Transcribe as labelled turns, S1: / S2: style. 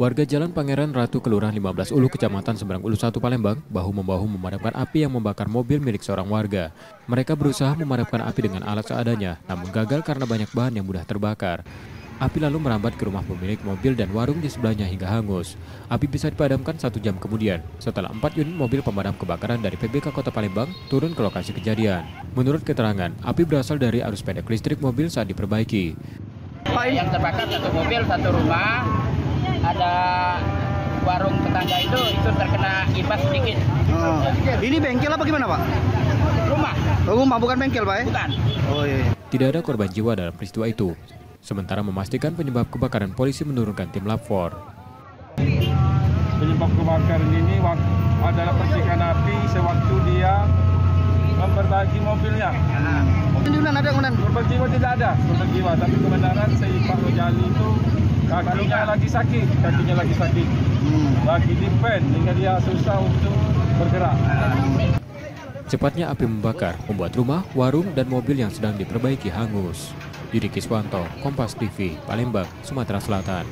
S1: Warga Jalan Pangeran Ratu Kelurahan 15 Ulu, Kecamatan Seberang Ulu 1 Palembang, bahu-membahu memadamkan api yang membakar mobil milik seorang warga. Mereka berusaha memadamkan api dengan alat seadanya, namun gagal karena banyak bahan yang mudah terbakar. Api lalu merambat ke rumah pemilik mobil dan warung di sebelahnya hingga hangus. Api bisa dipadamkan 1 jam kemudian, setelah 4 unit mobil pemadam kebakaran dari PBK Kota Palembang turun ke lokasi kejadian. Menurut keterangan, api berasal dari arus pendek listrik mobil saat diperbaiki.
S2: Yang terbakar 1 mobil, 1 rumah, ada warung tetangga itu terkena imbas sedikit.
S3: Ini bengkel apa gimana, Pak?
S2: Rumah.
S3: Rumah, bukan bengkel, Pak?
S2: Bukan.
S3: Oh iya.
S1: Tidak ada korban jiwa dalam peristiwa itu. Sementara memastikan penyebab kebakaran, polisi menurunkan tim Lab 4.
S4: Penyebab kebakaran ini adalah percikan api sewaktu dia memperbaiki mobilnya. Korban jiwa tidak ada, korban jiwa. Tapi kebenaran si Pak Rojali itu kakinya lagi sakit, lagi dipen hingga dia susah untuk bergerak.
S1: Cepatnya api membakar, membuat rumah, warung, dan mobil yang sedang diperbaiki hangus. Yudi Kiswanto, Kompas TV, Palembang, Sumatera Selatan.